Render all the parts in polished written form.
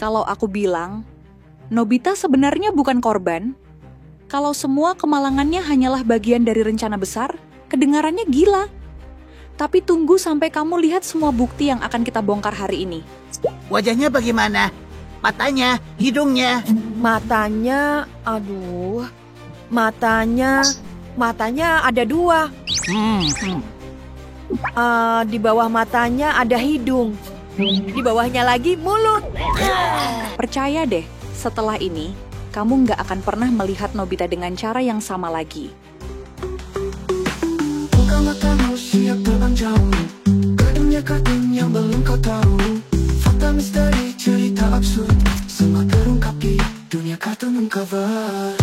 Kalau aku bilang, Nobita sebenarnya bukan korban. Kalau semua kemalangannya hanyalah bagian dari rencana besar, kedengarannya gila. Tapi tunggu sampai kamu lihat semua bukti yang akan kita bongkar hari ini. Wajahnya bagaimana? Matanya, hidungnya. Matanya ada 2. Di bawah matanya ada hidung. Di bawahnya lagi mulut. Percaya deh, setelah ini, kamu nggak akan pernah melihat Nobita dengan cara yang sama lagi. Buka matamu siap terbang jauh. Kadangnya kartun yang belum kau tahu. Fakta misteri cerita absurd. Semua terungkap di dunia kartun Uncover.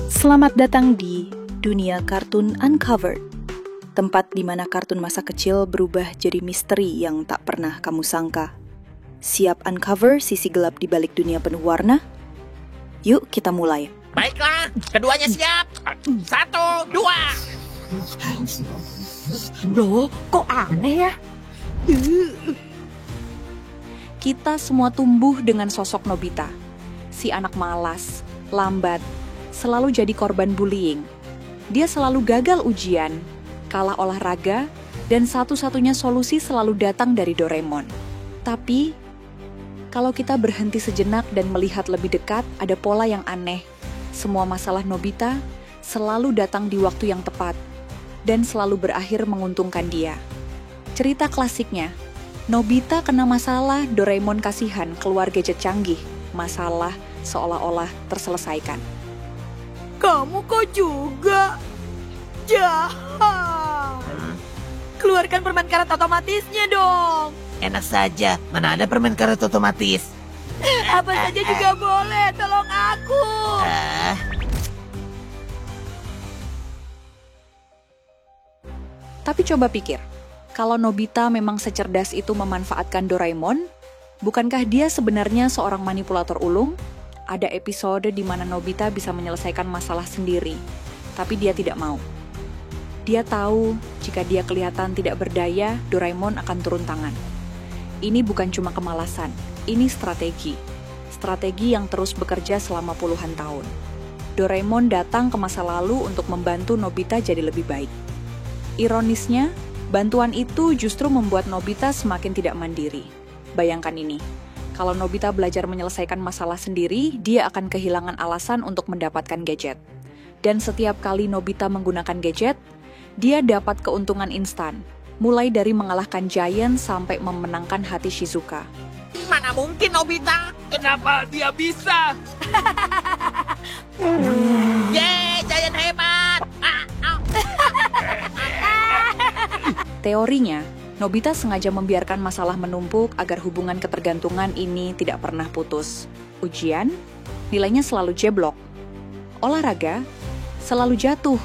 Selamat datang di Dunia Kartun Uncovered, tempat di mana kartun masa kecil berubah jadi misteri yang tak pernah kamu sangka. Siap uncover sisi gelap di balik dunia penuh warna? Yuk kita mulai. Baiklah, keduanya siap. 1, 2. Loh, kok aneh ya? Kita semua tumbuh dengan sosok Nobita, si anak malas, lambat, selalu jadi korban bullying. Dia selalu gagal ujian, kalah olahraga, dan satu-satunya solusi selalu datang dari Doraemon. Tapi, kalau kita berhenti sejenak dan melihat lebih dekat, ada pola yang aneh. Semua masalah Nobita selalu datang di waktu yang tepat, dan selalu berakhir menguntungkan dia. Cerita klasiknya, Nobita kena masalah, Doraemon kasihan keluar gadget canggih. Masalah seolah-olah terselesaikan. Kamu kok juga? Jahat! Keluarkan permen karet otomatisnya dong. Enak saja, mana ada permen karet otomatis. Apa saja juga boleh, tolong aku. Tapi coba pikir, kalau Nobita memang secerdas itu memanfaatkan Doraemon, bukankah dia sebenarnya seorang manipulator ulung? Ada episode di mana Nobita bisa menyelesaikan masalah sendiri, tapi dia tidak mau. Dia tahu jika dia kelihatan tidak berdaya, Doraemon akan turun tangan. Ini bukan cuma kemalasan, ini strategi. Strategi yang terus bekerja selama puluhan tahun. Doraemon datang ke masa lalu untuk membantu Nobita jadi lebih baik. Ironisnya, bantuan itu justru membuat Nobita semakin tidak mandiri. Bayangkan ini. Kalau Nobita belajar menyelesaikan masalah sendiri, dia akan kehilangan alasan untuk mendapatkan gadget. Dan setiap kali Nobita menggunakan gadget, dia dapat keuntungan instan, mulai dari mengalahkan Giant sampai memenangkan hati Shizuka. Mana mungkin Nobita? Kenapa dia bisa? Yeay, Giant hebat! Teorinya, Nobita sengaja membiarkan masalah menumpuk agar hubungan ketergantungan ini tidak pernah putus. Ujian, nilainya selalu jeblok. Olahraga, selalu jatuh.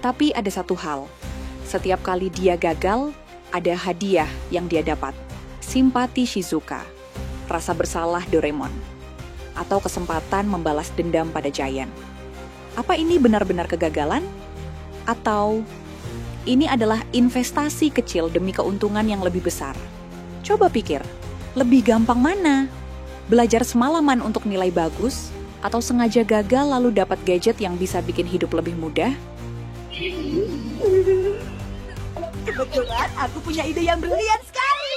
Tapi ada satu hal, setiap kali dia gagal, ada hadiah yang dia dapat. Simpati Shizuka, rasa bersalah Doraemon, atau kesempatan membalas dendam pada Giant. Apa ini benar-benar kegagalan? Atau ini adalah investasi kecil demi keuntungan yang lebih besar? Coba pikir, lebih gampang mana? Belajar semalaman untuk nilai bagus, atau sengaja gagal lalu dapat gadget yang bisa bikin hidup lebih mudah? Kebetulan aku punya ide yang brilian sekali.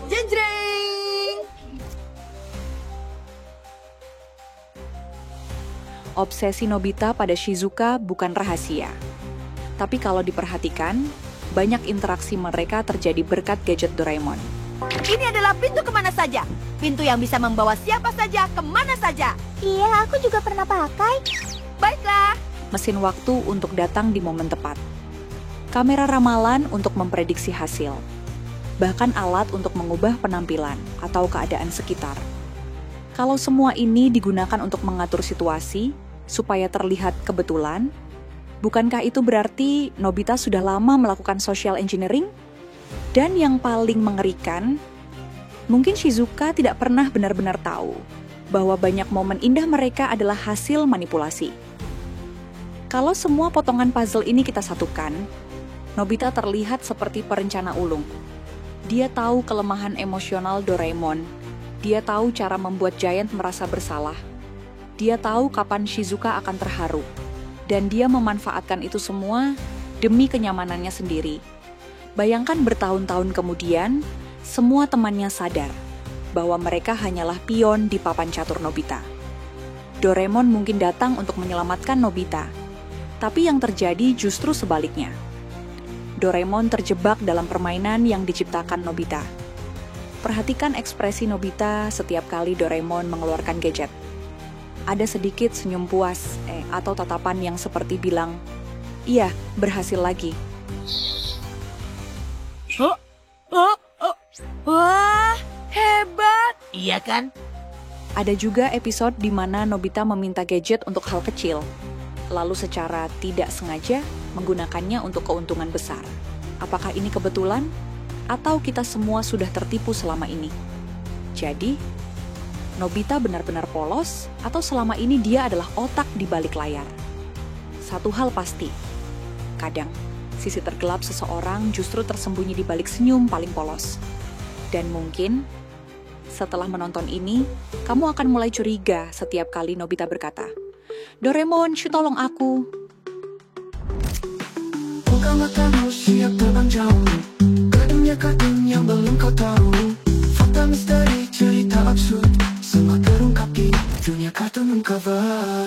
Jeng-jeng. Obsesi Nobita pada Shizuka bukan rahasia. Tapi kalau diperhatikan, banyak interaksi mereka terjadi berkat gadget Doraemon. Ini adalah pintu kemana saja. Pintu yang bisa membawa siapa saja kemana saja. Iya, aku juga pernah pakai. Baiklah. Mesin waktu untuk datang di momen tepat. Kamera ramalan untuk memprediksi hasil. Bahkan alat untuk mengubah penampilan atau keadaan sekitar. Kalau semua ini digunakan untuk mengatur situasi, supaya terlihat kebetulan, bukankah itu berarti Nobita sudah lama melakukan social engineering? Dan yang paling mengerikan, mungkin Shizuka tidak pernah benar-benar tahu bahwa banyak momen indah mereka adalah hasil manipulasi. Kalau semua potongan puzzle ini kita satukan, Nobita terlihat seperti perencana ulung. Dia tahu kelemahan emosional Doraemon. Dia tahu cara membuat Giant merasa bersalah. Dia tahu kapan Shizuka akan terharu. Dan dia memanfaatkan itu semua demi kenyamanannya sendiri. Bayangkan bertahun-tahun kemudian, semua temannya sadar bahwa mereka hanyalah pion di papan catur Nobita. Doraemon mungkin datang untuk menyelamatkan Nobita, tapi yang terjadi justru sebaliknya. Doraemon terjebak dalam permainan yang diciptakan Nobita. Perhatikan ekspresi Nobita setiap kali Doraemon mengeluarkan gadget. Ada sedikit senyum puas, atau tatapan yang seperti bilang, "Iya, berhasil lagi." Wah, hebat! Iya kan? Ada juga episode di mana Nobita meminta gadget untuk hal kecil, lalu secara tidak sengaja menggunakannya untuk keuntungan besar. Apakah ini kebetulan? Atau kita semua sudah tertipu selama ini? Jadi, Nobita benar-benar polos atau selama ini dia adalah otak di balik layar? Satu hal pasti, kadang sisi tergelap seseorang justru tersembunyi di balik senyum paling polos. Dan mungkin, setelah menonton ini, kamu akan mulai curiga setiap kali Nobita berkata, "Doraemon, tolong aku." Buka matamu, siap terbang jauh ke dunia kartun yang belum kau tahu. Fakta misteri, cerita absurd, semua terungkap di dunia kartun cover.